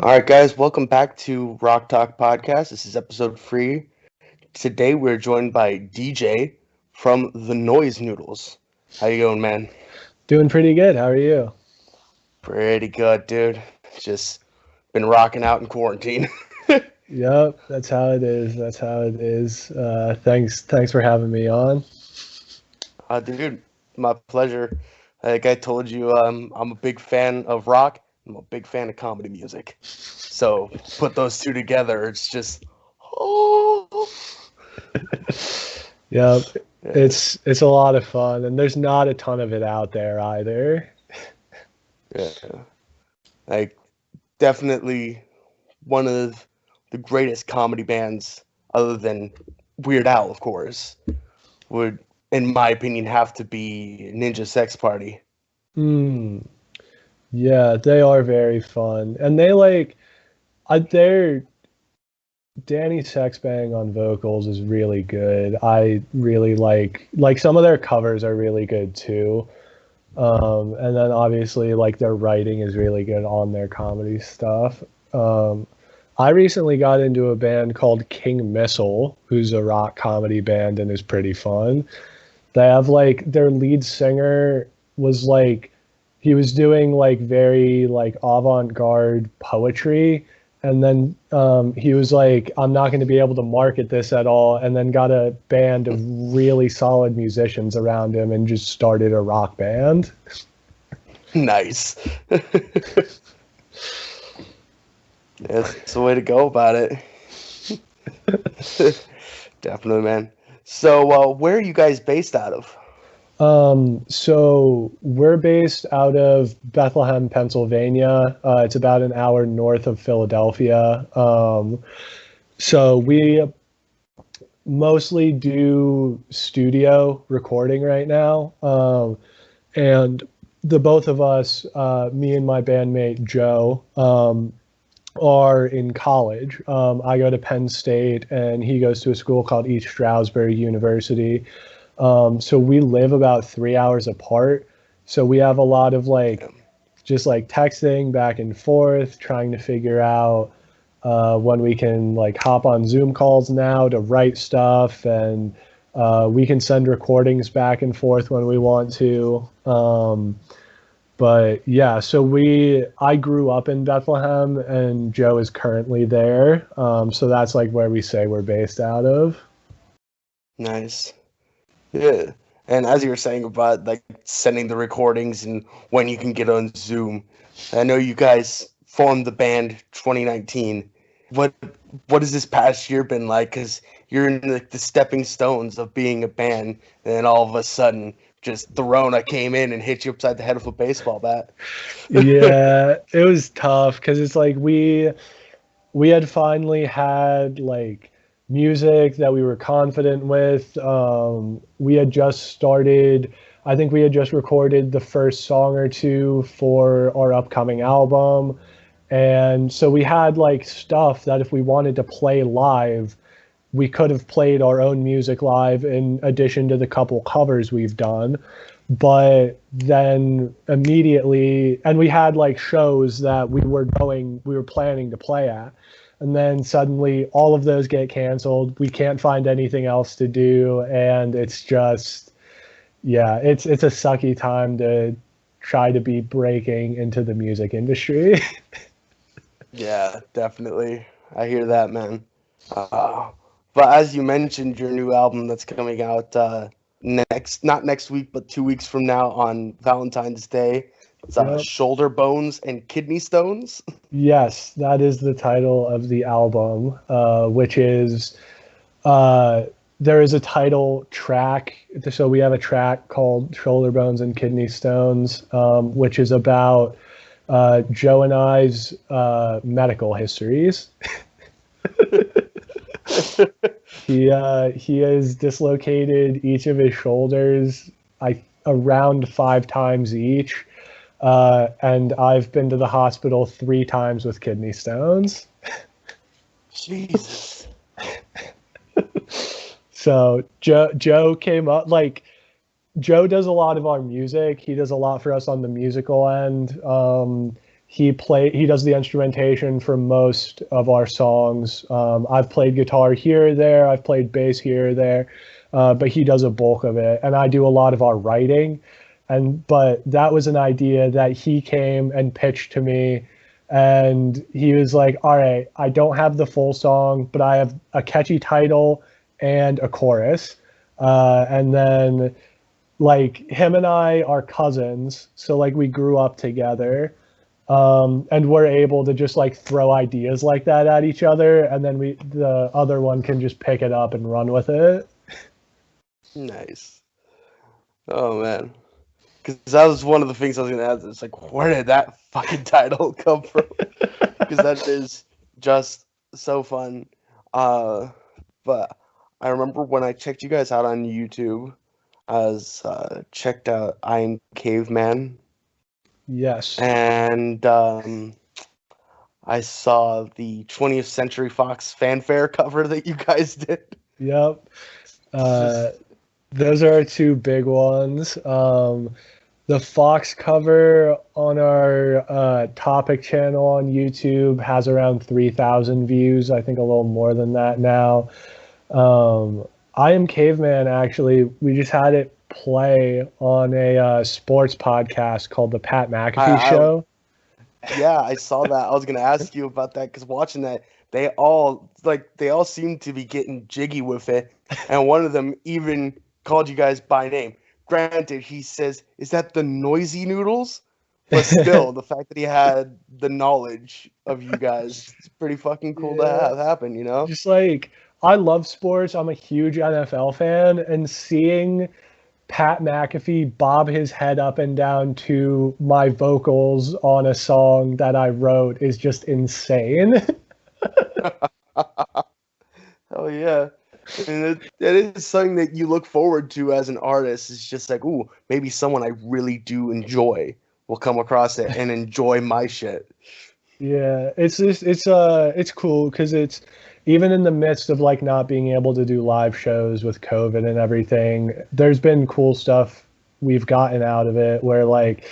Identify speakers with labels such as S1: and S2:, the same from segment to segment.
S1: All right, guys, welcome back to Rock Talk Podcast. This is episode 3. Today we're joined by DJ from the Noodles. How you going, man?
S2: Doing pretty good. How are you?
S1: Pretty good, dude. Just been rocking out in quarantine.
S2: Yep, that's how it is. That's how it is. Thanks for having me on.
S1: Dude, my pleasure. Like I told you, I'm a big fan of rock. I'm a big fan of comedy music. So put those two together, it's just oh.
S2: Yep,
S1: Yeah,
S2: it's a lot of fun, and there's not a ton of it out there either.
S1: yeah. Like definitely one of the greatest comedy bands, other than Weird Al, of course, would, in my opinion, have to be Ninja Sex Party.
S2: Hmm. Yeah, they are very fun, and they're Danny Sexbang on vocals is really good. I really like some of their covers are really good too. And then obviously like their writing is really good on their comedy stuff. Um, I recently got into a band called King Missile, who's a rock comedy band and is pretty fun. They have like their lead singer was like he was doing like very like avant-garde poetry, and then he was like, I'm not going to be able to market this at all, and then got a band of really solid musicians around him and just started a rock band.
S1: Nice. That's the way to go about it. Definitely, man. So, where are you guys based out of?
S2: So we're based out of Bethlehem, Pennsylvania. It's about an hour north of Philadelphia. So we mostly do studio recording right now. And the both of us, me and my bandmate Joe, are in college. I go to Penn State, and he goes to a school called East Stroudsburg University. So we live about 3 hours apart. So we have a lot of like just like texting back and forth, trying to figure out when we can like hop on Zoom calls now to write stuff, and we can send recordings back and forth when we want to. But yeah, I grew up in Bethlehem, and Joe is currently there. So that's like where we say we're based out of.
S1: Nice. Yeah. And as you were saying about like sending the recordings and when you can get on Zoom, I know you guys formed the band 2019. What what has this past year been like? Because you're in the stepping stones of being a band, and then all of a sudden, just the Rona came in and hit you upside the head with a baseball bat.
S2: Yeah, it was tough because it's like we had finally had like music that we were confident with. We had just started, I think we had just recorded the first song or two for our upcoming album. And so we had like stuff that if we wanted to play live, we could have played our own music live in addition to the couple covers we've done. But then immediately, and we had like shows that we were planning to play at. And then suddenly all of those get canceled. We can't find anything else to do. And it's just, yeah, it's a sucky time to try to be breaking into the music industry.
S1: Yeah, definitely. I hear that, man. Uh, but as you mentioned, your new album that's coming out not next week, but 2 weeks from now on Valentine's Day. It's
S2: Yep.
S1: Shoulder Bones and Kidney Stones.
S2: Yes, that is the title of the album, which is uh, there is a title track. So we have a track called Shoulder Bones and Kidney Stones, which is about Joe and I's medical histories. He has dislocated each of his shoulders, around 5 times each, and I've been to the hospital 3 times with kidney stones.
S1: Jesus.
S2: So Joe came up like Joe does a lot of our music. He does a lot for us on the musical end. He does the instrumentation for most of our songs. I've played guitar here or there. I've played bass here or there, but he does a bulk of it, and I do a lot of our writing. But that was an idea that he came and pitched to me, and he was like, "All right, I don't have the full song, but I have a catchy title and a chorus." And then like him and I are cousins, so like we grew up together, and we're able to just like throw ideas like that at each other, and then the other one can just pick it up and run with it.
S1: Nice. Oh man, because that was one of the things I was gonna ask. It's like, where did that fucking title come from? Because that is just so fun. But I remember when I checked you guys out on YouTube, I was checked out I Am Caveman,
S2: Yes.
S1: and I saw the 20th Century Fox fanfare cover that you guys did.
S2: Yep.
S1: Just
S2: Those are our two big ones. The Fox cover on our topic channel on YouTube has around 3,000 views. I think a little more than that now. I Am Caveman, actually, we just had it play on a sports podcast called The Pat McAfee Show.
S1: Yeah, I saw that. I was gonna ask you about that because watching that, they all seem to be getting jiggy with it, and one of them even called you guys by name. Granted, he says, "Is that the noisy Noodles?" But still, the fact that he had the knowledge of you guys, it's pretty fucking cool to have happen, you know?
S2: Just like, I love sports. I'm a huge NFL fan, and seeing Pat McAfee bob his head up and down to my vocals on a song that I wrote is just insane.
S1: Oh yeah. And it is something that you look forward to as an artist. It's just like, ooh, maybe someone I really do enjoy will come across it and enjoy my shit.
S2: Yeah, it's cool because it's even in the midst of like not being able to do live shows with COVID and everything, there's been cool stuff we've gotten out of it where like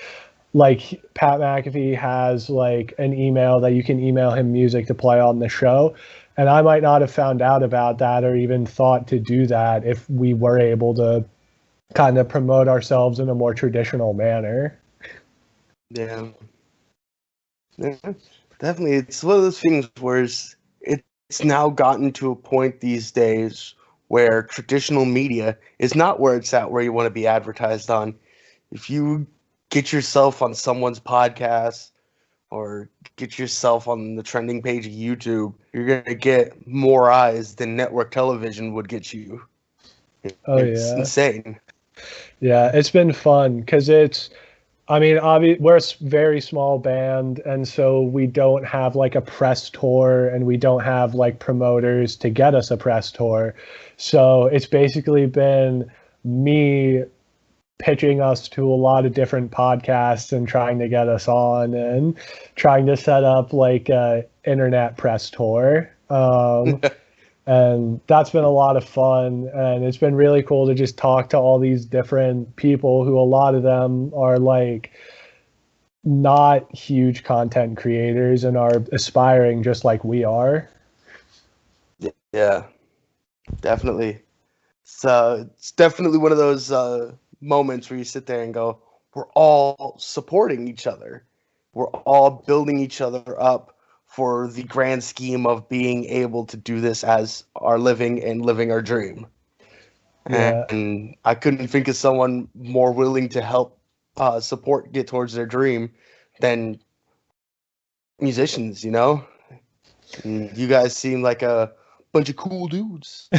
S2: Pat McAfee has like an email that you can email him music to play on the show. And I might not have found out about that or even thought to do that if we were able to kind of promote ourselves in a more traditional manner.
S1: Yeah. Yeah, definitely. It's one of those things where it's now gotten to a point these days where traditional media is not where it's at where you want to be advertised on. If you get yourself on someone's podcast or get yourself on the trending page of YouTube, you're going to get more eyes than network television would get you.
S2: Oh
S1: It's
S2: yeah.
S1: insane.
S2: Yeah, it's been fun because I mean, we're a very small band, and so we don't have like a press tour, and we don't have like promoters to get us a press tour. So it's basically been me pitching us to a lot of different podcasts and trying to get us on and trying to set up like a internet press tour. And that's been a lot of fun, and it's been really cool to just talk to all these different people who a lot of them are like not huge content creators and are aspiring just like we are.
S1: Yeah, definitely. So it's definitely one of those moments where you sit there and go, we're all supporting each other. We're all building each other up for the grand scheme of being able to do this as our living and living our dream.
S2: Yeah.
S1: And I couldn't think of someone more willing to help support get towards their dream than musicians, you know? And you guys seem like a bunch of cool dudes.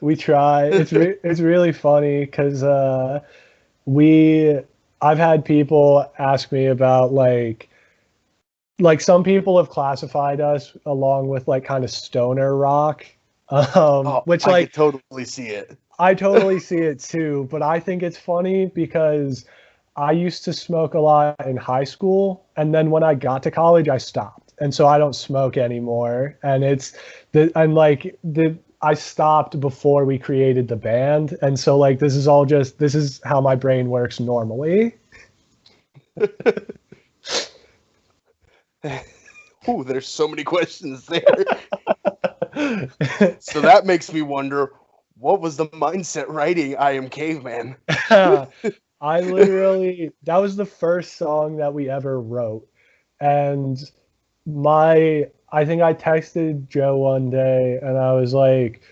S2: We try. It's really funny because we I've had people ask me about like some people have classified us along with like kind of stoner rock,
S1: Oh,
S2: which
S1: I
S2: like
S1: could totally see it.
S2: I totally see it too, but I think it's funny because I used to smoke a lot in high school, and then when I got to college, I stopped, and so I don't smoke anymore. And it's the I'm like the I stopped before we created the band, and so like this is how my brain works normally.
S1: Ooh, there's so many questions there. So that makes me wonder, what was the mindset writing I Am Caveman?
S2: I literally, that was the first song that we ever wrote. And I think I texted Joe one day and I was like,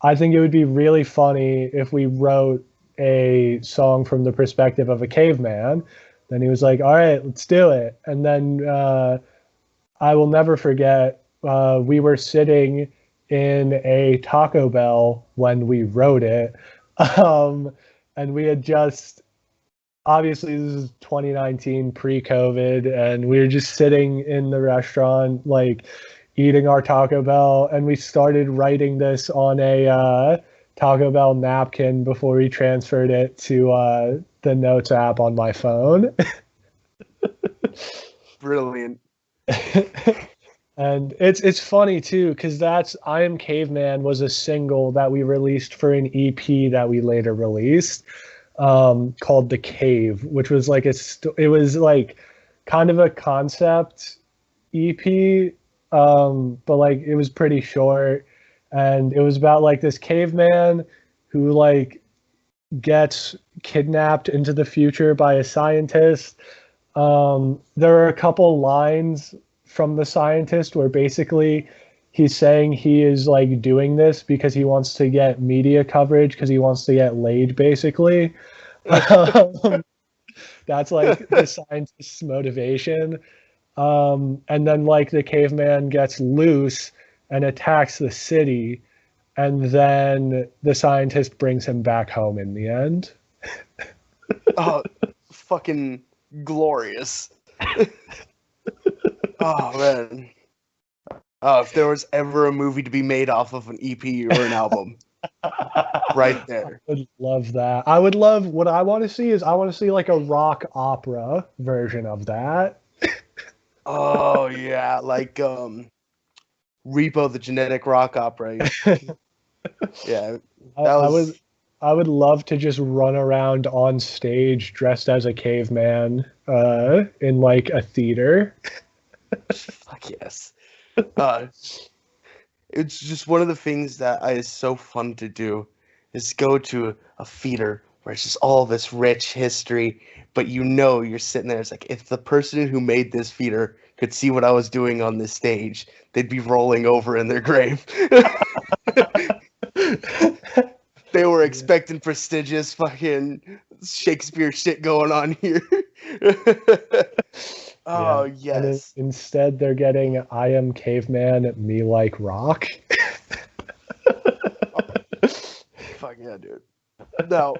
S2: I think it would be really funny if we wrote a song from the perspective of a caveman. Then he was like, all right, let's do it. And then I will never forget, we were sitting in a Taco Bell when we wrote it. Um, and we had just, obviously, this is 2019 pre-COVID, and we were just sitting in the restaurant, like eating our Taco Bell, and we started writing this on a Taco Bell napkin before we transferred it to the Notes app on my phone.
S1: Brilliant.
S2: And it's funny too, because that's I Am Caveman was a single that we released for an EP that we later released, called The Cave, which was like it was like kind of a concept EP, but like it was pretty short, and it was about like this caveman who like gets kidnapped into the future by a scientist. There are a couple lines from the scientist where basically he's saying he is like doing this because he wants to get media coverage because he wants to get laid basically. um, that's like the scientist's motivation. And then like the caveman gets loose and attacks the city, and then the scientist brings him back home in the end.
S1: Oh, fucking glorious. Oh, man. Oh, if there was ever a movie to be made off of an EP or an album, right there.
S2: I would love that. I would love what I want to see is I want to see like a rock opera version of that.
S1: Oh, yeah, like Repo the Genetic Rock Opera. Yeah,
S2: I,
S1: that
S2: I
S1: was
S2: would I would love to just run around on stage dressed as a caveman in like a theater.
S1: fuck yes. Uh, it's just one of the things that is so fun to do is go to a theater where it's just all this rich history, but you know you're sitting there. It's like if the person who made this theater could see what I was doing on this stage, they'd be rolling over in their grave. They were
S2: Yeah.
S1: expecting prestigious fucking Shakespeare shit going on here. Oh
S2: Yeah. And
S1: yes.
S2: instead they're getting I Am Caveman, Me Like Rock.
S1: Fuck yeah, dude. Now,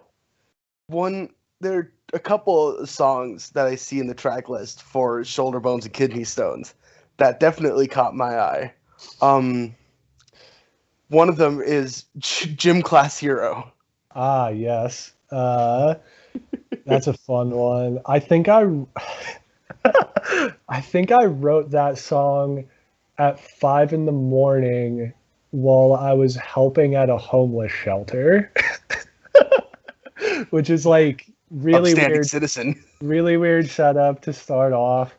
S1: one there are a couple of songs that I see in the track list for Shoulder Bones and Kidney Stones that definitely caught my eye. Um, one of them is Gym Class Hero.
S2: Ah, yes. That's a fun one. I think I I think I wrote that song at 5 in the morning while I was helping at a homeless shelter, which is like
S1: Upstanding citizen.
S2: really weird setup to start off.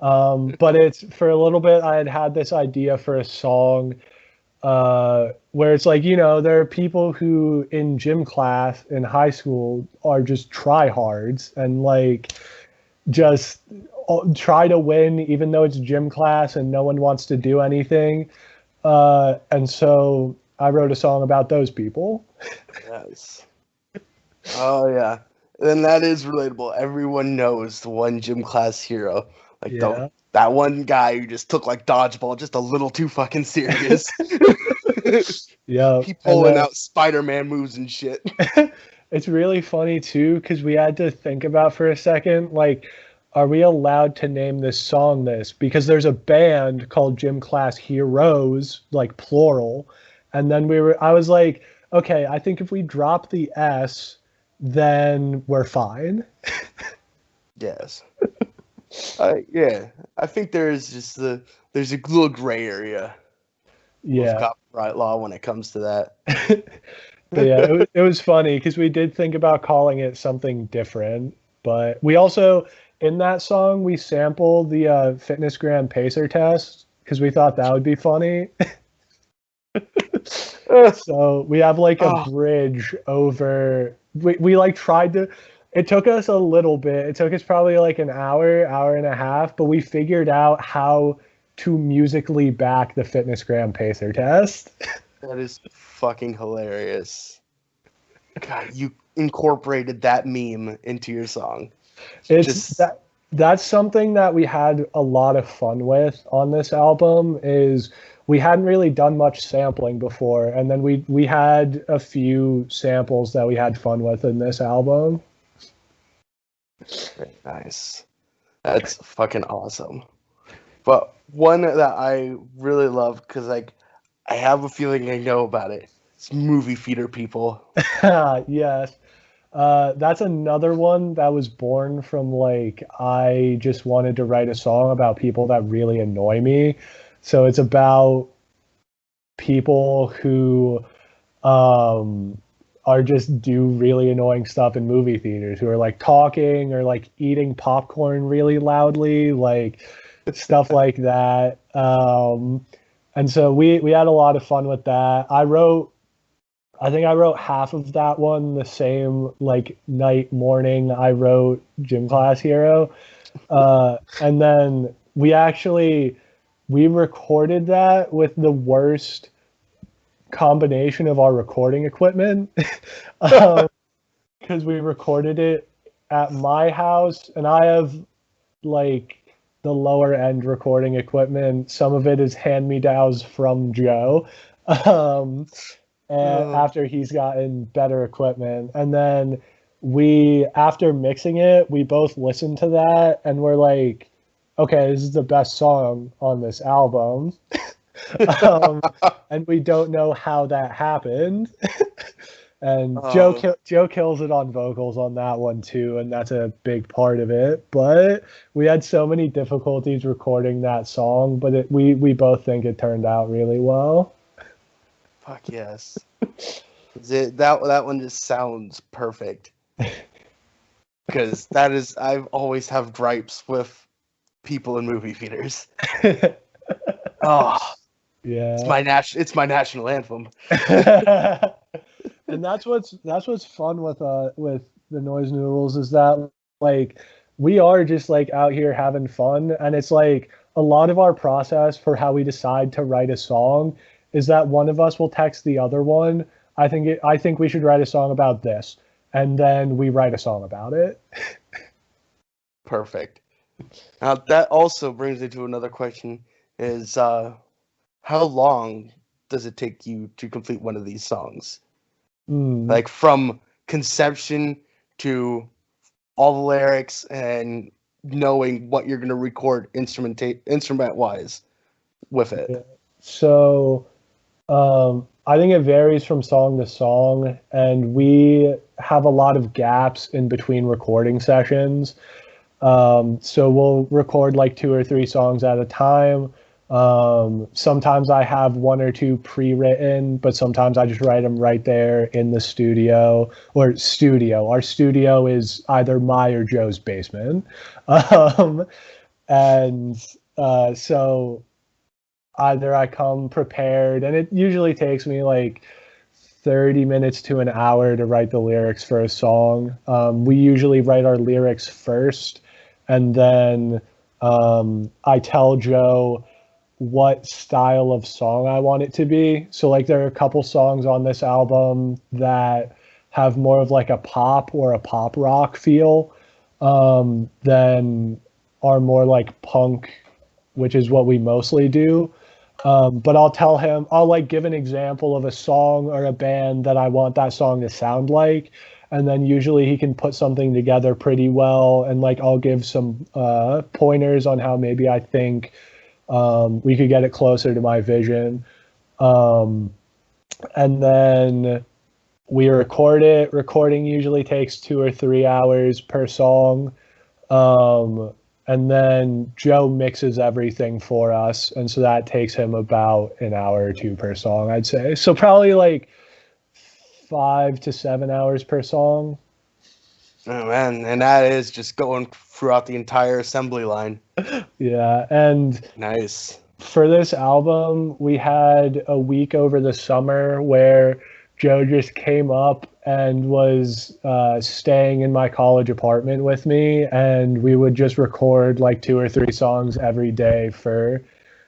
S2: But it's for a little bit, I had had this idea for a song where it's like, there are people who in gym class in high school are just tryhards and like just try to win even though it's gym class and no one wants to do anything. And so I wrote a song about those people.
S1: Yes. Oh yeah. And that is relatable. Everyone knows the one Gym Class Hero. Like
S2: Yeah.
S1: that one guy who just took like dodgeball just a little too fucking serious.
S2: Yeah.
S1: He pulling out Spider-Man moves and shit.
S2: It's really funny too because we had to think about for a second, like, are we allowed to name this song this? Because there's a band called Gym Class Heroes, like plural. And then I was like, okay, I think if we drop the S, then we're fine.
S1: Yes. Yeah. I think there's a little gray area with
S2: Yeah.
S1: copyright law when it comes to that.
S2: But yeah, it was funny because we did think about calling it something different, but we also in that song, we sampled the Fitness Gram Pacer test because we thought that would be funny. So we have like a
S1: Oh,
S2: bridge over. We like tried to. It took us a little bit. It took us probably like an hour, hour and a half, but we figured out how to musically back the Fitness Gram Pacer test.
S1: that is fucking hilarious. God, you incorporated that meme into your song.
S2: It's
S1: Just
S2: that's something that we had a lot of fun with on this album is we hadn't really done much sampling before, and then we had a few samples that we had fun with in this album.
S1: very nice. That's fucking awesome. But one that I really love because like I have a feeling I know about it. It's movie theater people.
S2: Yes. That's another one that was born from like I just wanted to write a song about people that really annoy me. So it's about people who um are just do really annoying stuff in movie theaters who are like talking or like eating popcorn really loudly, like stuff like that. And so we had a lot of fun with that. I think I wrote half of that one the same like night morning I wrote Gym Class Hero. And then we recorded that with the worst combination of our recording equipment. Because we recorded it at my house and I have like the lower end recording equipment. Some of it is hand me downs from Joe. Um, and
S1: Oh,
S2: after he's gotten better equipment. And then we, after mixing it, we both listened to that and we're like, okay, this is the best song on this album. um, and we don't know how that happened. And
S1: oh,
S2: Joe kills it on vocals on that one too, and that's a big part of it. But we had so many difficulties recording that song, but we both think it turned out really well.
S1: fuck yes. That one just sounds perfect because that is I've always have gripes with people in movie theaters. Oh,
S2: Yeah.
S1: it's my national anthem.
S2: And that's what's fun with the noise noodles is that like we are just like out here having fun, and it's like a lot of our process for how we decide to write a song is that one of us will text the other one, I think we should write a song about this, and then we write a song about it.
S1: Perfect. Now that also brings me to another question: is how long does it take you to complete one of these songs?
S2: Mm.
S1: Like from conception to all the lyrics and knowing what you're going to record instrument wise with it.
S2: Yeah. So I think it varies from song to song, and we have a lot of gaps in between recording sessions. So we'll record like two or three songs at a time. Sometimes I have one or two pre-written, but sometimes I just write them right there in the studio or studio. Our studio is either my or Joe's basement. Um, and so either I come prepared, and it usually takes me like 30 minutes to an hour to write the lyrics for a song. We usually write our lyrics first, and then I tell Joe what style of song I want it to be. So, like, there are a couple songs on this album that have more of like a pop or a pop rock feel than are more like punk, which is what we mostly do. But I'll tell him, I'll like give an example of a song or a band that I want that song to sound like. And then usually he can put something together pretty well. And like I'll give some pointers on how maybe I think we could get it closer to my vision. Um, and then we record it. Recording usually takes 2 or 3 hours per song. Um, and then Joe mixes everything for us, and so that takes him about an hour or two per song, I'd say. So probably like 5 to 7 hours per song.
S1: Oh man, and that is just going throughout the entire assembly line.
S2: Yeah, and
S1: Nice.
S2: for this album, we had a week over the summer where Joe just came up and was staying in my college apartment with me, and we would just record like 2 or 3 songs every day for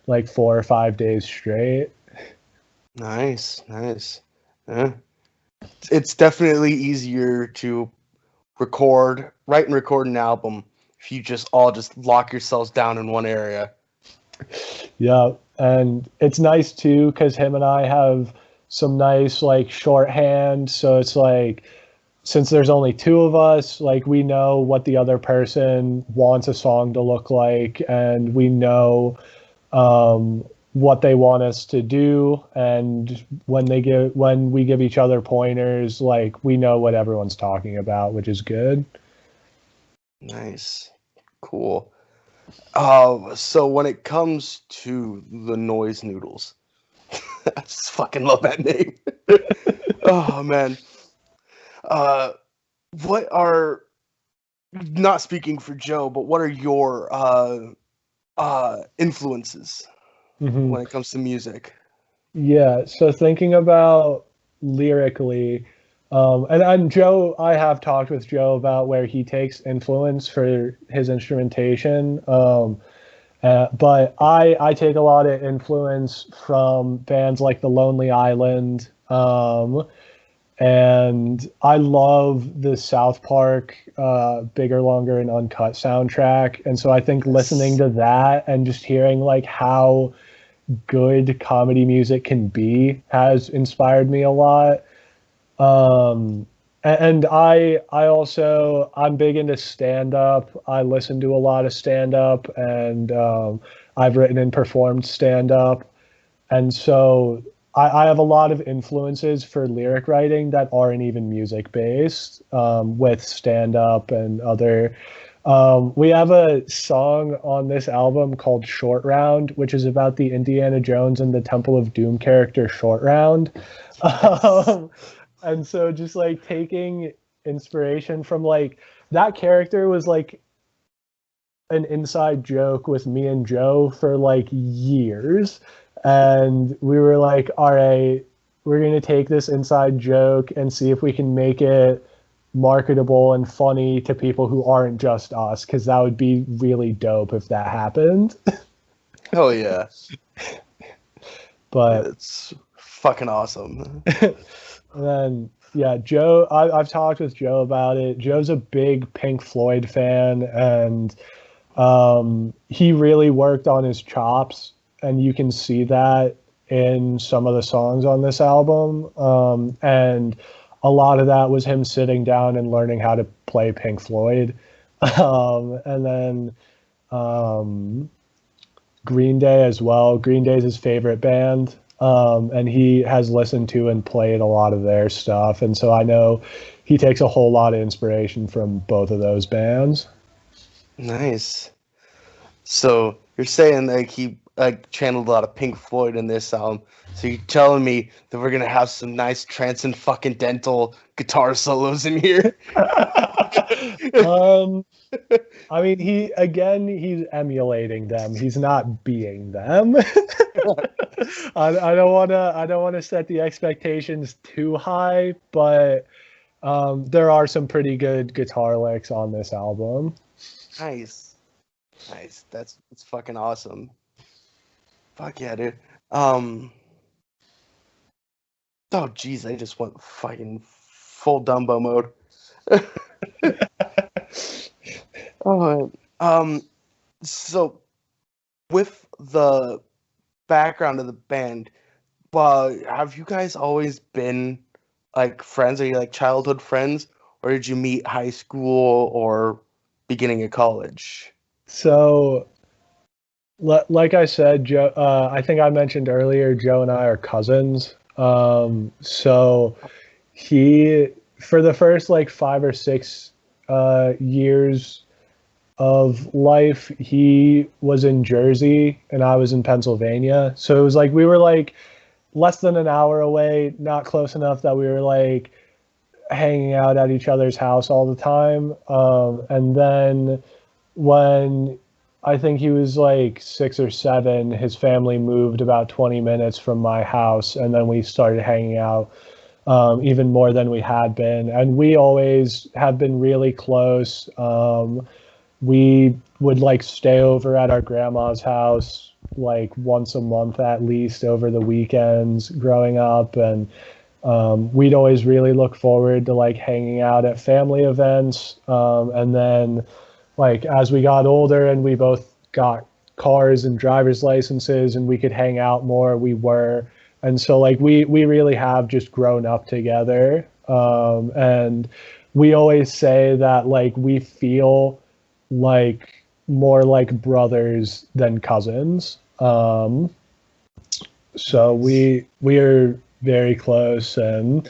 S2: like 4 or 5 days straight.
S1: Nice, nice. Yeah. It's definitely easier to write and record an album if you just lock yourselves down in one area.
S2: Yeah, and it's nice too because him and I have some nice like shorthand, so it's like since there's only two of us, like we know what the other person wants a song to look like, and we know what they want us to do, and when we give each other pointers, like we know what everyone's talking about, which is good.
S1: Nice. Cool. So when it comes to the noise noodles, I just fucking love that name. Oh man. Uh, what are not speaking for Joe, but what are your influences
S2: Hmm.
S1: when it comes to music?
S2: Yeah, so thinking about lyrically, and Joe, I have talked with Joe about where he takes influence for his instrumentation. But I take a lot of influence from bands like The Lonely Island, and I love the South Park Bigger, Longer, and Uncut soundtrack. And so I think listening
S1: Yes.
S2: to that and just hearing like how good comedy music can be has inspired me a lot. And I also I'm big into stand up. I listen to a lot of stand up, and I've written and performed stand up, and so I have a lot of influences for lyric writing that aren't even music based, with stand up and other. We have a song on this album called Short Round, which is about the Indiana Jones and the Temple of Doom character Short Round.
S1: Yes.
S2: Um, and so just like taking inspiration from like that character was like an inside joke with me and Joe for like years. And we were like, all right, we're going to take this inside joke and see if we can make it marketable and funny to people who aren't just us, because that would be really dope if that happened.
S1: Hell yeah.
S2: But
S1: It's fucking awesome.
S2: and then, yeah, Joe, I've talked with Joe about it. Joe's a big Pink Floyd fan, and he really worked on his chops, and you can see that in some of the songs on this album. And a lot of that was him sitting down and learning how to play Pink Floyd. And then um, Green Day as well. Green Day is his favorite band. And he has listened to and played a lot of their stuff. And so I know he takes a whole lot of inspiration from both of those bands.
S1: Nice. So you're saying like he like channeled a lot of Pink Floyd in this album. So you're telling me that we're gonna have some nice trance and fucking dental guitar solos in here?
S2: um, I mean, he's emulating them. He's not being them. I don't wanna set the expectations too high, but there are some pretty good guitar licks on this album.
S1: Nice. Nice. That's fucking awesome. Fuck yeah, dude. Um oh jeez, I just went fucking full Dumbo mode. Oh so with the background of the band, have you guys always been like friends? Are you like childhood friends, or did you meet high school or beginning of college?
S2: So, like I said, Joe, I think I mentioned earlier, Joe and I are cousins. So he, for the first like 5 or 6 years of life, he was in Jersey and I was in Pennsylvania. So it was like we were like less than an hour away, not close enough that we were like hanging out at each other's house all the time. And then when I think he was like 6 or 7, his family moved about 20 minutes from my house, and then we started hanging out even more than we had been. And we always have been really close. We would like stay over at our grandma's house like once a month at least over the weekends growing up. And we'd always really look forward to like hanging out at family events. And then like as we got older and we both got cars and driver's licenses and we could hang out more, we were. And so like we really have just grown up together. And we always say that like we feel like more like brothers than cousins. So we are very close, and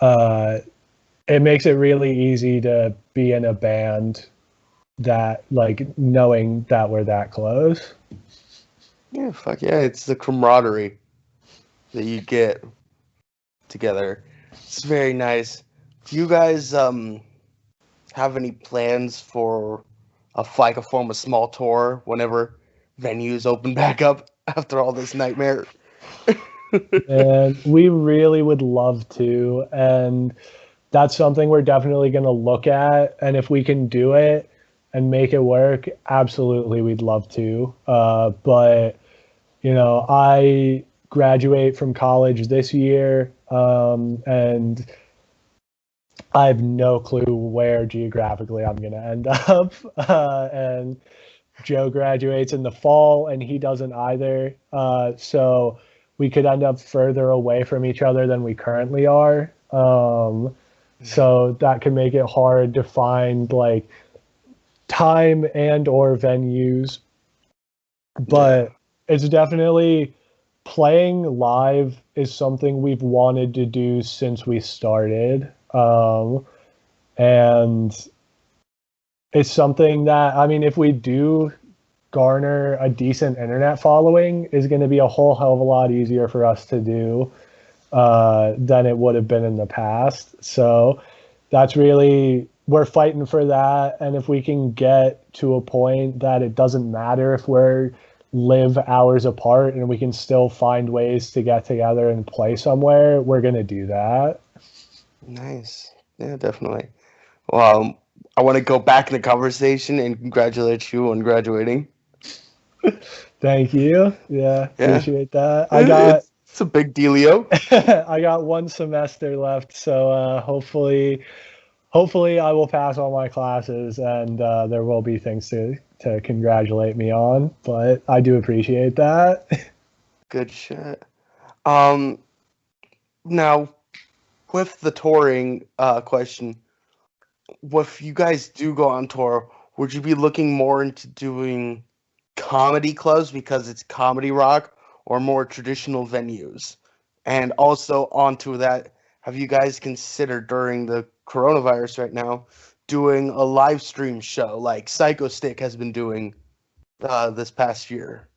S2: uh, it makes it really easy to be in a band that like knowing that we're that close.
S1: Yeah, fuck yeah, it's the camaraderie that you get together. It's very nice. Do you guys have any plans for like a form of small tour whenever venues open back up after all this nightmare?
S2: And we really would love to, and that's something we're definitely going to look at. And if we can do it and make it work, absolutely, we'd love to. But you know, I graduate from college this year, and I have no clue where geographically I'm going to end up. And Joe graduates in the fall, and he doesn't either. So we could end up further away from each other than we currently are. So that can make it hard to find like time and or venues. But it's definitely playing live is something we've wanted to do since we started. And it's something that, I mean, if we do garner a decent internet following, is going to be a whole hell of a lot easier for us to do than it would have been in the past. So that's really, we're fighting for that. And if we can get to a point that it doesn't matter if we're live hours apart and we can still find ways to get together and play somewhere, we're going to do that.
S1: Nice. Yeah, definitely. Well, I want to go back in the conversation and congratulate you on graduating.
S2: Thank you. Yeah,
S1: Yeah,
S2: appreciate that. I got
S1: it's a big dealio.
S2: I got 1 semester left, so hopefully I will pass all my classes, and there will be things to congratulate me on. But I do appreciate that.
S1: Good shit. Um, Now with the touring question, if you guys do go on tour, would you be looking more into doing comedy clubs because it's comedy rock, or more traditional venues? And also onto that, have you guys considered during the coronavirus right now doing a live stream show like Psycho Stick has been doing this past year?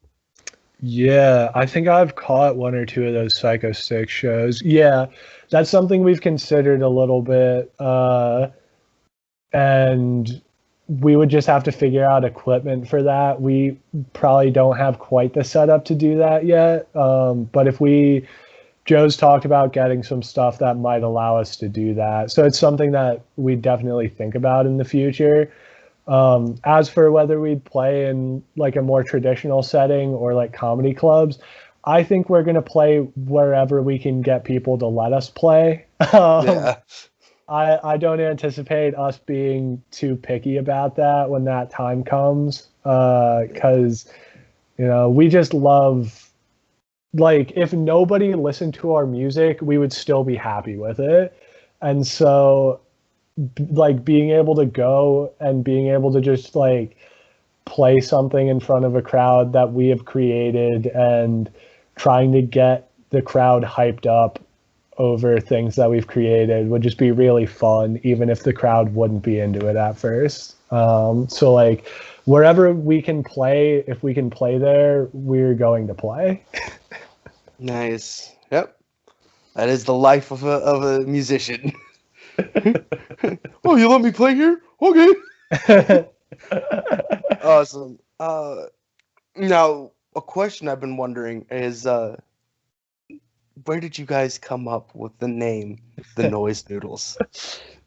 S2: Yeah, I think I've caught 1 or 2 of those Psycho Stick shows. Yeah, that's something we've considered a little bit. And we would just have to figure out equipment for that. We probably don't have quite the setup to do that yet. But if Joe's talked about getting some stuff that might allow us to do that. So it's something that we definitely think about in the future. As for whether we'd play in like a more traditional setting or like comedy clubs, I think we're going to play wherever we can get people to let us play.
S1: Yeah.
S2: I don't anticipate us being too picky about that when that time comes, because you know, we just love, like, if nobody listened to our music, we would still be happy with it. And so like being able to go and being able to just like play something in front of a crowd that we have created and trying to get the crowd hyped up over things that we've created would just be really fun, even if the crowd wouldn't be into it at first. So like wherever we can play, if we can play there, we're going to play.
S1: Nice. Yep. That is the life of a musician. Oh, you let me play here? Okay. Awesome. Now a question I've been wondering is, where did you guys come up with the name, the Noise Noodles?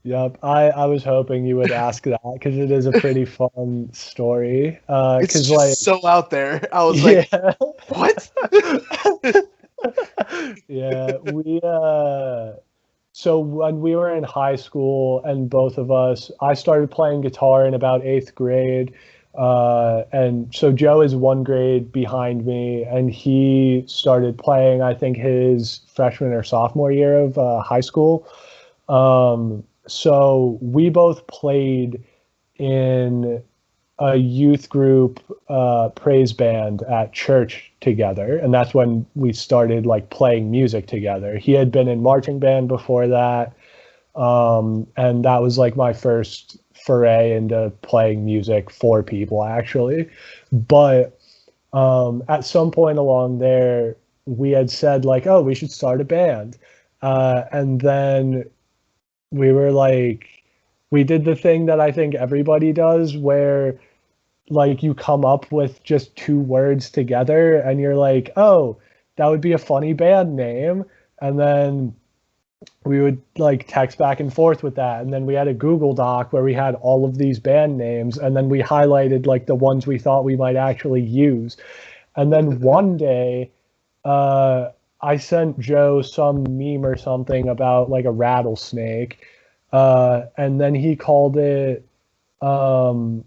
S2: Yep, I was hoping you would ask that because it is a pretty fun story.
S1: It's
S2: Because like,
S1: just so out there. I was like,
S2: yeah,
S1: what?
S2: yeah, so when we were in high school and both of us, I started playing guitar in about eighth grade. And so Joe is one grade behind me, and he started playing, I think, his freshman or sophomore year of high school. So we both played in a youth group praise band at church together, and that's when we started like playing music together. He had been in marching band before that, and that was like my first foray into playing music for people actually. But at some point along there, we had said like, oh, we should start a band, and then we were like, we did the thing that I think everybody does where like you come up with just two words together and you're like, oh, that would be a funny band name. And then we would like text back and forth with that. And then we had a Google Doc where we had all of these band names and then we highlighted like the ones we thought we might actually use. And then one day, uh, I sent Joe some meme or something about like a rattlesnake. And then um,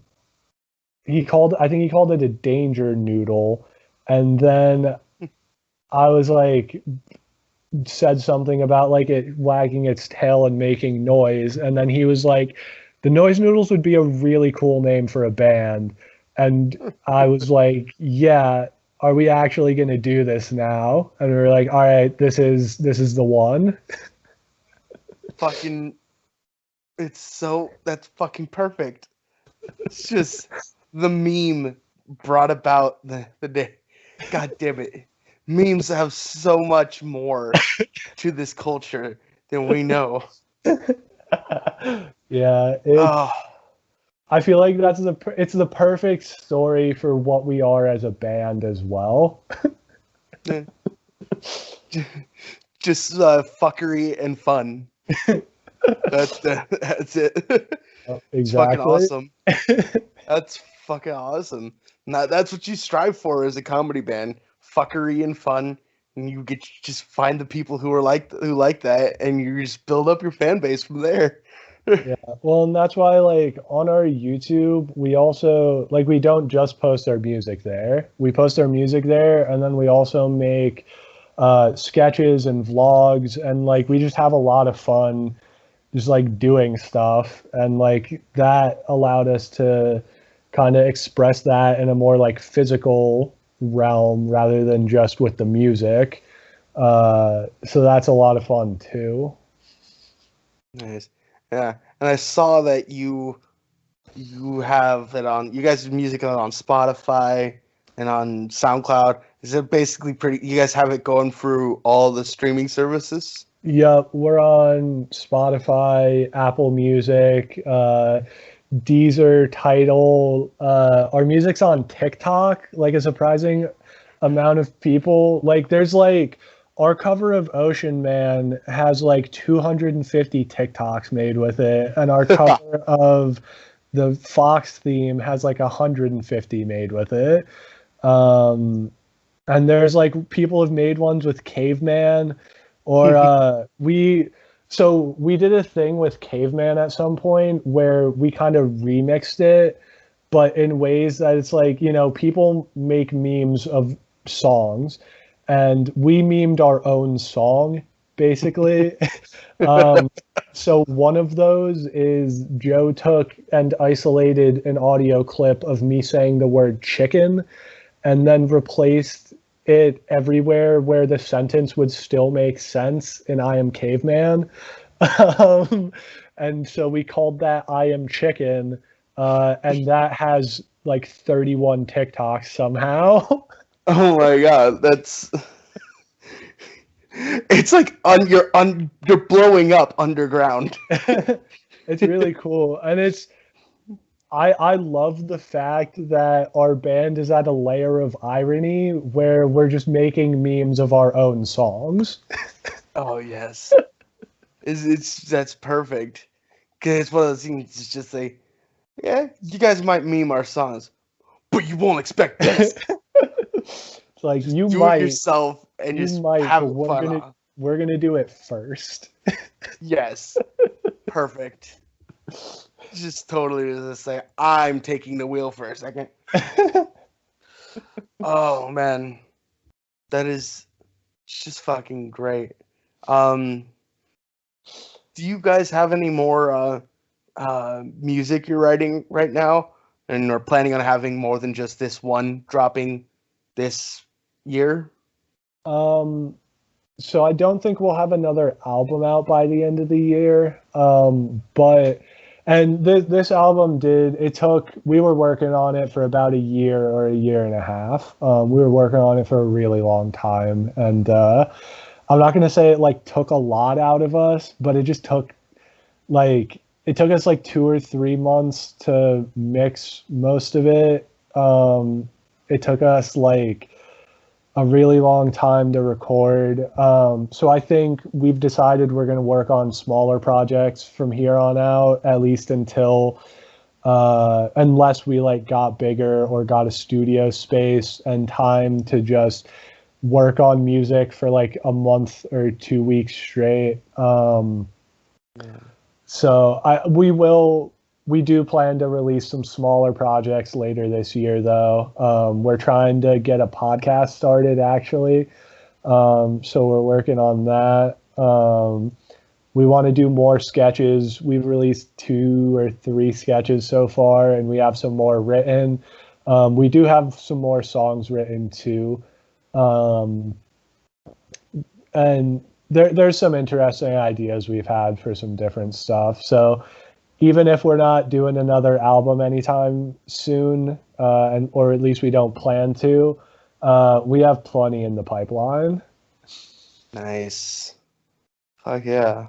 S2: I think he called it a danger noodle. And then I was like, said something about like it wagging its tail and making noise. And then he was like, the Noise Noodles would be a really cool name for a band. And I was like, yeah, are we actually going to do this now? And we were like, all right, this is the one.
S1: Fucking, that's fucking perfect. It's just the meme brought about the day. God damn it. Memes have so much more to this culture than we know.
S2: Yeah,
S1: Oh,
S2: I feel like it's the perfect story for what we are as a band as well.
S1: just fuckery and fun. That's it. It's fucking
S2: Exactly.
S1: awesome. That's fucking awesome. Now that's what you strive for as a comedy band: fuckery and fun. And you get just find the people who like that, and you just build up your fan base from there.
S2: Yeah. Well, and that's why like on our YouTube, we also like we don't just post our music there. We post our music there and then we also make sketches and vlogs and like we just have a lot of fun just like doing stuff and like that allowed us to kind of express that in a more like physical realm rather than just with the music. So that's a lot of fun too.
S1: Nice. Yeah. And I saw that you have it on you guys' music on Spotify and on SoundCloud. Is it basically pretty you guys have it going through all the streaming services?
S2: Yep, we're on Spotify, Apple Music, Deezer, Tidal. Our music's on TikTok, like a surprising amount of people. Like, there's like our cover of Ocean Man has like 250 TikToks made with it, and our cover of the Fox theme has like 150 made with it. Um, and there's like people have made ones with Caveman or we did a thing with Caveman at some point where we kind of remixed it but in ways that it's like, you know, people make memes of songs and we memed our own song basically. um, so one of those is Joe took and isolated an audio clip of me saying the word chicken and then replaced it everywhere where the sentence would still make sense in I Am Caveman. Um, and so we called that I Am Chicken, and that has like 31 TikToks somehow.
S1: Oh my god, that's It's like you're blowing up underground.
S2: It's really cool, and I love the fact that our band is at a layer of irony where we're just making memes of our own songs.
S1: Oh yes, it's that's perfect. Cause it's one of those things. It's just like, yeah, you guys might meme our songs, but you won't expect this.
S2: It's like
S1: Just do it yourself and
S2: you
S1: just
S2: might, but
S1: have fun.
S2: we're gonna do it first.
S1: Yes, perfect. Just totally just say, I'm taking the wheel for a second. Oh man, that is just fucking great. Um, do you guys have any more music you're writing right now, and are planning on having more than just this one dropping this year?
S2: Um, so I don't think we'll have another album out by the end of the year. But and this album we were working on it for about a year or a year and a half. We were working on it for a really long time, and I'm not gonna say it like took a lot out of us, but it just took it took us like 2 or 3 months to mix most of it. It took us like a really long time to record. So I think we've decided we're going to work on smaller projects from here on out, at least until unless we like got bigger or got a studio space and time to just work on music for like a month or 2 weeks straight.
S1: Yeah.
S2: So we do plan to release some smaller projects later this year, though. We're trying to get a podcast started, actually. So we're working on that. We want to do more sketches. We've released 2 or 3 sketches so far, and we have some more written. We do have some more songs written too. Um, and there's some interesting ideas we've had for some different stuff. So even if we're not doing another album anytime soon, or at least we don't plan to, we have plenty in the pipeline.
S1: Nice. Fuck yeah.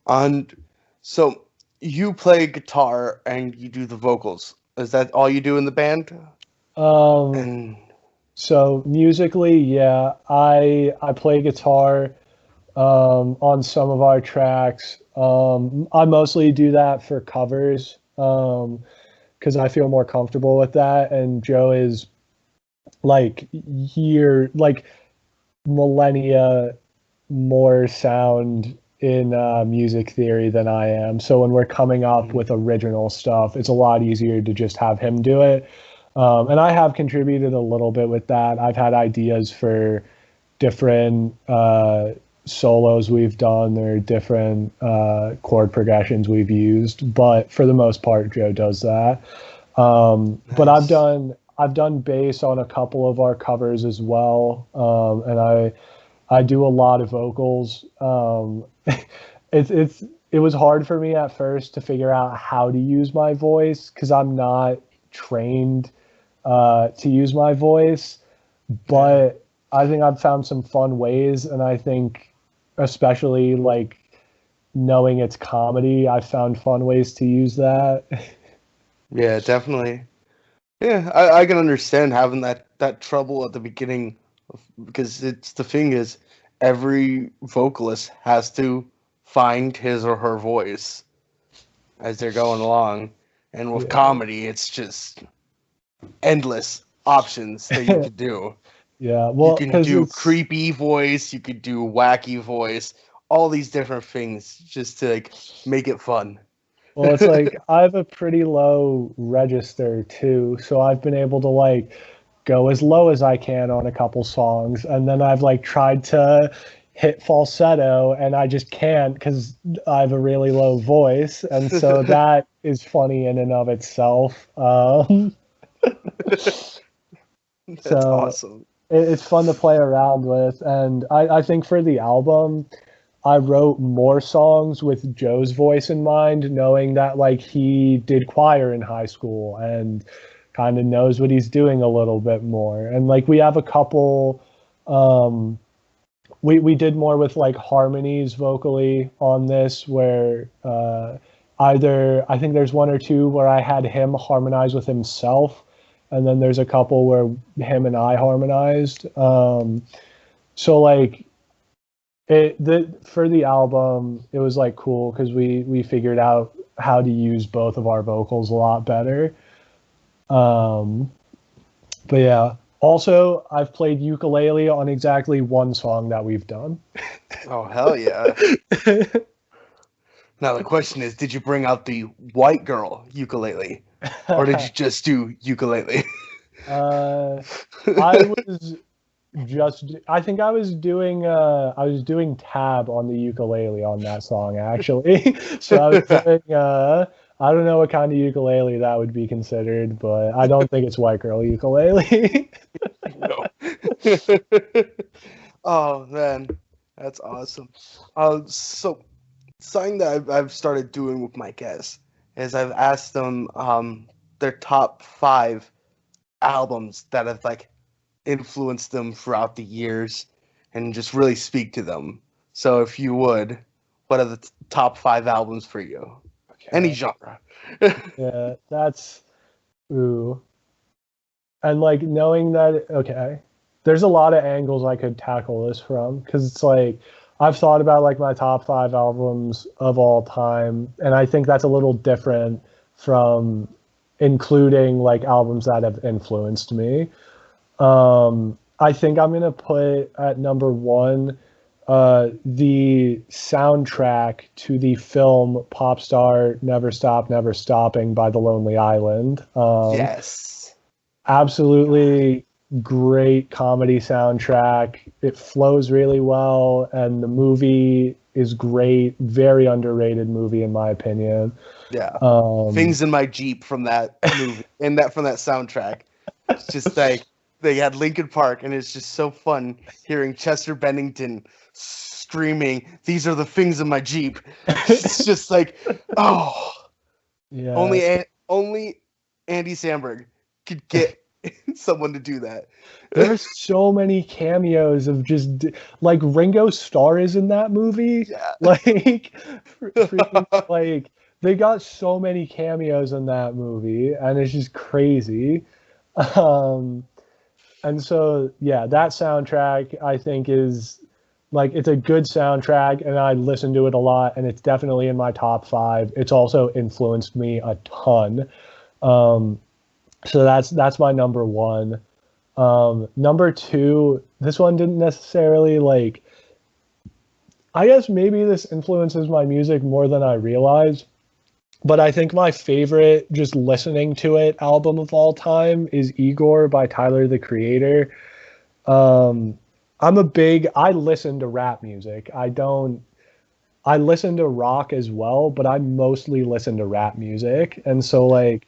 S1: And so you play guitar and you do the vocals. Is that all you do in the band?
S2: Um,
S1: And
S2: so musically, yeah, I play guitar on some of our tracks. I mostly do that for covers because I feel more comfortable with that. And Joe is like like millennia more sound in music theory than I am. So when we're coming up with original stuff, it's a lot easier to just have him do it. And I have contributed a little bit with that. I've had ideas for different solos we've done or different chord progressions we've used, but for the most part, Joe does that. But
S1: nice.
S2: I've done bass on a couple of our covers as well, and I do a lot of vocals. It was hard for me at first to figure out how to use my voice because I'm not trained to use my voice,
S1: Yeah.
S2: but I think I've found some fun ways, and I think especially like knowing it's comedy, I've found fun ways to use that.
S1: Yeah, definitely. Yeah, I can understand having that trouble at the beginning because it's the thing is every vocalist has to find his or her voice as they're going along. And with
S2: Yeah.
S1: comedy, it's just endless options that you could do.
S2: Yeah,
S1: You
S2: well,
S1: can
S2: because
S1: do
S2: it's
S1: creepy voice, you could do wacky voice, all these different things just to like make it fun.
S2: well, it's like I have a pretty low register too, so I've been able to like go as low as I can on a couple songs, and then I've like tried to hit falsetto, and I just can't because I have a really low voice, and so that is funny in and of itself.
S1: That's
S2: So
S1: awesome.
S2: it's fun to play around with, and I think for the album, I wrote more songs with Joe's voice in mind, knowing that like he did choir in high school and kind of knows what he's doing a little bit more. And like we have a couple um we did more with like harmonies vocally on this, where either I think there's one or two where I had him harmonize with himself, and then there's a couple where him and I harmonized. So like for the album, it was like cool because we figured out how to use both of our vocals a lot better. Um, but yeah. Also, I've played ukulele on exactly one song that we've done.
S1: Oh, hell yeah. Now the question is, did you bring out the white girl ukulele? Or did you just do ukulele?
S2: I was I think I was doing tab on the ukulele on that song actually. So I was doing I don't know what kind of ukulele that would be considered, but I don't think it's white girl ukulele.
S1: No. Oh man, that's awesome. So something that I've started doing with my guests is I've asked them their top 5 albums that have like influenced them throughout the years and just really speak to them. So if you would, what are the top 5 albums for you? Any genre.
S2: Yeah, that's ooh. And like knowing that, okay, there's a lot of angles I could tackle this from because it's like I've thought about like my top 5 albums of all time, and I think that's a little different from including like albums that have influenced me. I think I'm gonna put at number one the soundtrack to the film Pop Star Never Stop, Never Stopping by The Lonely Island.
S1: Yes.
S2: Absolutely great comedy soundtrack. It flows really well, and the movie is great. Very underrated movie, in my opinion.
S1: Yeah. Things in My Jeep from that movie and that from that soundtrack. It's just like they had Linkin Park, and it's just so fun hearing Chester Bennington screaming, "These are the things in my Jeep." It's just like, oh,
S2: Yeah.
S1: only Andy Samberg could get someone to do that.
S2: There's so many cameos of just like Ringo Starr is in that movie.
S1: Yeah.
S2: Like, freaking, like they got so many cameos in that movie, and it's just crazy. Um, and so yeah, that soundtrack I think is like it's a good soundtrack, and I listen to it a lot, and it's definitely in my top 5. It's also influenced me a ton. So that's my number one. Number two, this one didn't necessarily like, I guess maybe this influences my music more than I realize, but I think my favorite just listening to it album of all time is Igor by Tyler, the Creator. I listen to rap music. I listen to rock as well, but I mostly listen to rap music. And so like,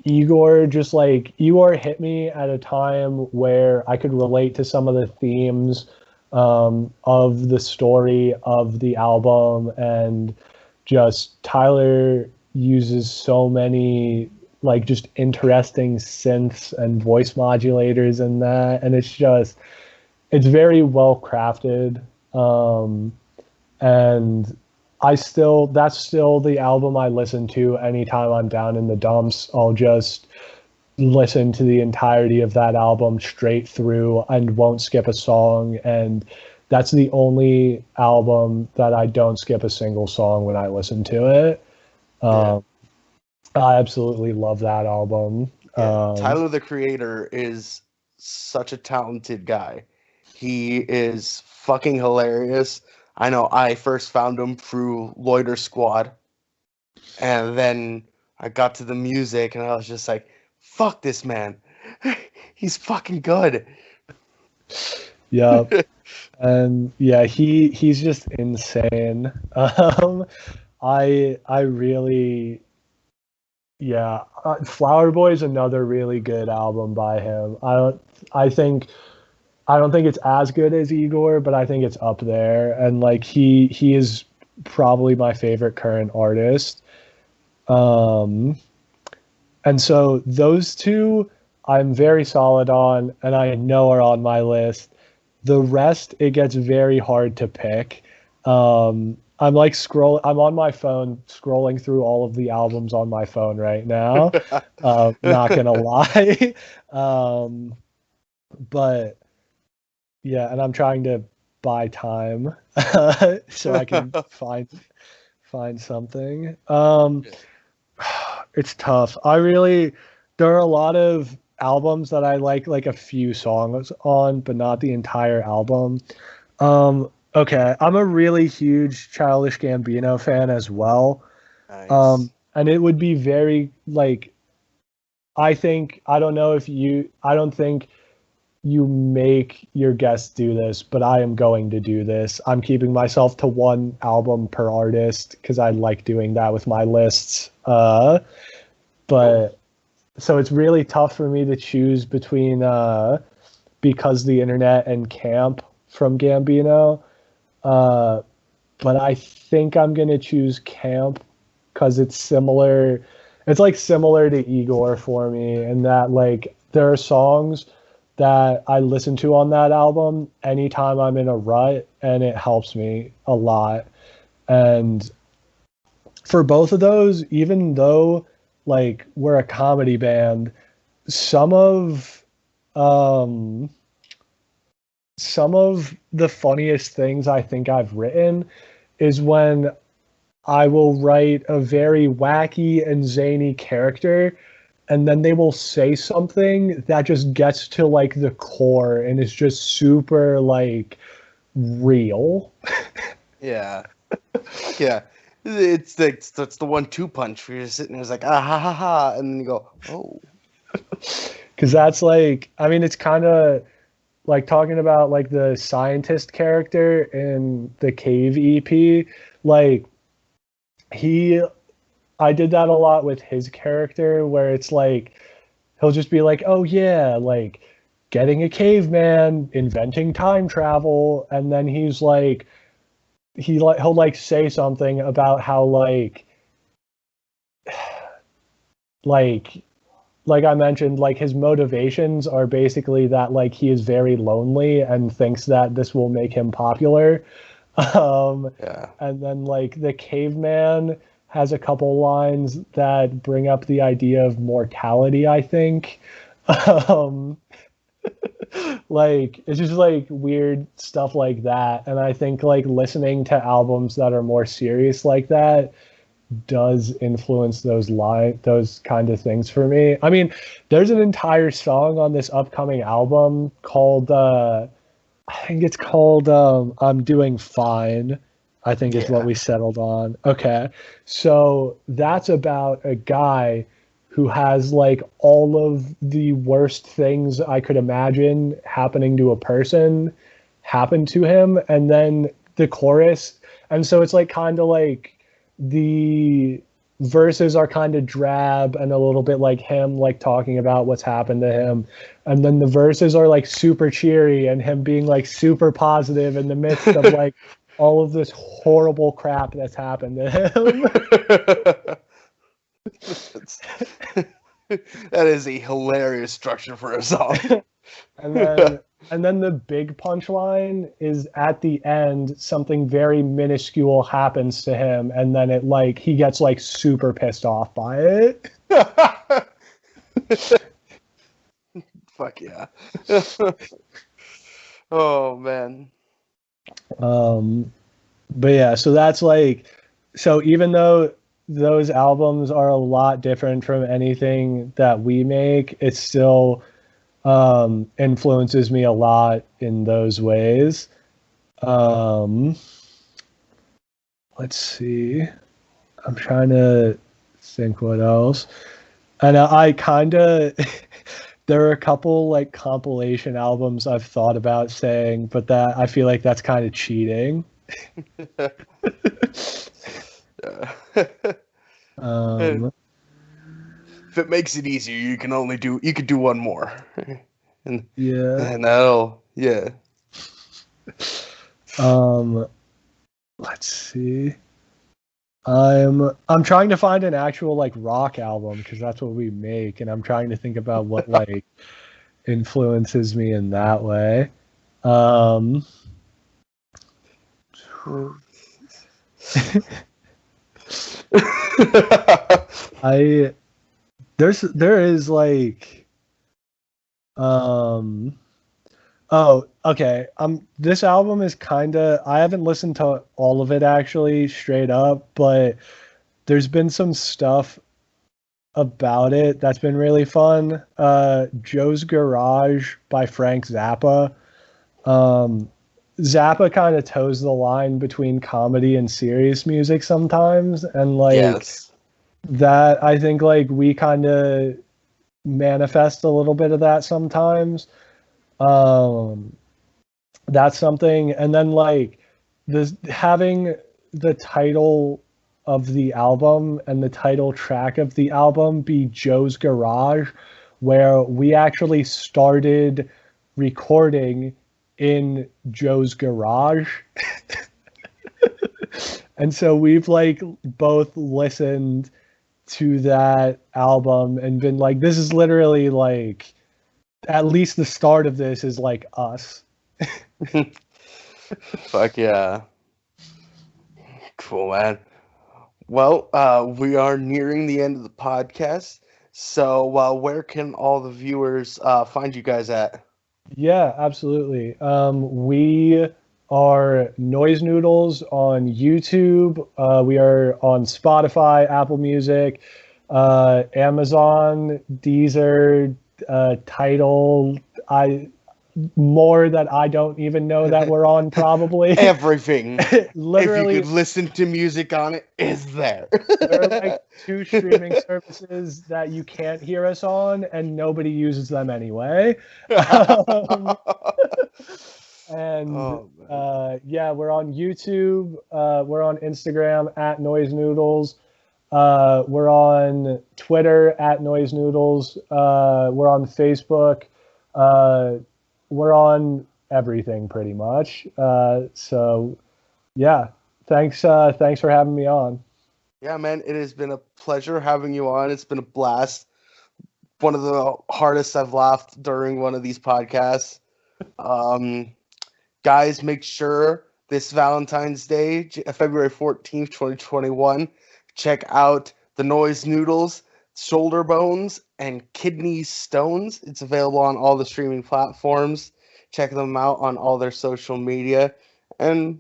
S2: Igor hit me at a time where I could relate to some of the themes of the story of the album, and just Tyler uses so many like just interesting synths and voice modulators in that, and it's very well crafted. And that's still the album I listen to anytime I'm down in the dumps. I'll just listen to the entirety of that album straight through and won't skip a song. And that's the only album that I don't skip a single song when I listen to it. I absolutely love that album.
S1: Tyler, the Creator, is such a talented guy. He is fucking hilarious. I know I first found him through Loiter Squad, and then I got to the music, and I was just like, fuck this man. He's fucking good.
S2: Yeah. And yeah, he's just insane. I really, yeah, Flower Boy is another really good album by him. I think I don't think it's as good as Igor, but I think it's up there. And like he is probably my favorite current artist. And so those two I'm very solid on, and I know are on my list. The rest, it gets very hard to pick. I'm like I'm on my phone scrolling through all of the albums on my phone right now. Not gonna lie. Um, but yeah, and I'm trying to buy time so I can find something. It's tough. There are a lot of albums that I like a few songs on, but not the entire album. Okay, I'm a really huge Childish Gambino fan as well.
S1: Nice.
S2: And it would be very like I don't know if I don't think you make your guests do this, but I am going to do this. I'm keeping myself to one album per artist because I like doing that with my lists.
S1: Cool.
S2: But so it's really tough for me to choose between Because the Internet and Camp from Gambino. Uh, but I think I'm gonna choose Camp because it's similar. It's like similar to Igor for me, in that like there are songs that I listen to on that album anytime I'm in a rut, and it helps me a lot. And for both of those, even though like we're a comedy band, some of um some of the funniest things I think I've written is when I will write a very wacky and zany character, and then they will say something that just gets to like the core and is just super like real.
S1: Yeah. Yeah. It's the 1-2 punch where you're sitting there, it's like, ah ha ha ha, and then you go, oh.
S2: Because that's like, I mean, it's kind of like talking about like the scientist character in the Cave EP. Like, he, I did that a lot with his character where it's like, he'll just be like, oh yeah, like getting a caveman, inventing time travel. And then he'll like say something about how like like I mentioned, like his motivations are basically that like he is very lonely and thinks that this will make him popular. Um,
S1: Yeah.
S2: and then like the caveman has a couple lines that bring up the idea of mortality, I think. Um, like it's just like weird stuff like that. And I think like listening to albums that are more serious like that does influence those kind of things for me. I mean, there's an entire song on this upcoming album called I think it's called I'm Doing Fine. I think is what
S1: Yeah.
S2: we settled on. Okay. So that's about a guy who has like all of the worst things I could imagine happening to a person happen to him, and then the chorus. And so it's like kind of like the verses are kind of drab and a little bit like him like talking about what's happened to him, and then the verses are like super cheery and him being like super positive in the midst of like all of this horrible crap that's happened to him.
S1: That's- that is a hilarious structure for a song.
S2: and then and then the big punchline is at the end something very minuscule happens to him, and then it like he gets like super pissed off by it.
S1: Fuck yeah. Oh man.
S2: um but yeah, so that's like, so even though those albums are a lot different from anything that we make, it still influences me a lot in those ways. um let's see, I'm trying to think what else. And I kind of there are a couple like compilation albums I've thought about saying, but that I feel like that's kind of cheating.
S1: Yeah.
S2: um
S1: If it makes it easier, you could do one more. And
S2: yeah.
S1: and that'll yeah.
S2: um let's see, I'm trying to find an actual like rock album because that's what we make, and I'm trying to think about what like influences me in that way. Um, I there is like um oh, okay. This album is kind of, I haven't listened to all of it actually straight up, but there's been some stuff about it that's been really fun. Joe's Garage by Frank Zappa. Um, Zappa kind of toes the line between comedy and serious music sometimes, and like
S1: Yes.
S2: that, I think like we kind of manifest a little bit of that sometimes. Um, that's something, and then like this having the title of the album and the title track of the album be Joe's Garage, where we actually started recording in Joe's garage. And so we've like both listened to that album and been like, this is literally like, at least the start of this is like us.
S1: Fuck yeah. Cool, man. Well, we are nearing the end of the podcast. So, where can all the viewers find you guys at?
S2: Yeah, absolutely. We are Noise Noodles on YouTube. We are on Spotify, Apple Music, Amazon, Deezer, Tidal. I more that I don't even know that we're on probably.
S1: Everything. If you
S2: Literally,
S1: could listen to music on it, is there.
S2: there are like two streaming services that you can't hear us on, and nobody uses them anyway. Um, and
S1: Oh man.
S2: yeah, we're on YouTube. We're on Instagram at Noise Noodles. We're on Twitter at Noise Noodles. We're on Facebook. Uh, we're on everything pretty much. So yeah, thanks for having me on.
S1: Yeah, man, it has been a pleasure having you on. It's been a blast. One of the hardest I've laughed during one of these podcasts. Um, Guys, make sure this Valentine's Day, February 14th, 2021, check out the Noise Noodles, Shoulder Bones, and Kidney Stones. It's available on all the streaming platforms. Check them out on all their social media. And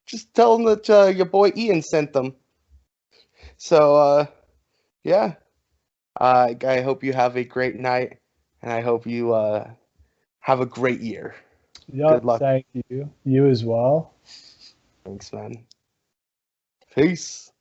S1: just tell them that your boy Ian sent them. So, yeah, I hope you have a great night, and I hope you have a great year. Good
S2: Yep,
S1: luck.
S2: thank you. You as well.
S1: Thanks, man. Peace.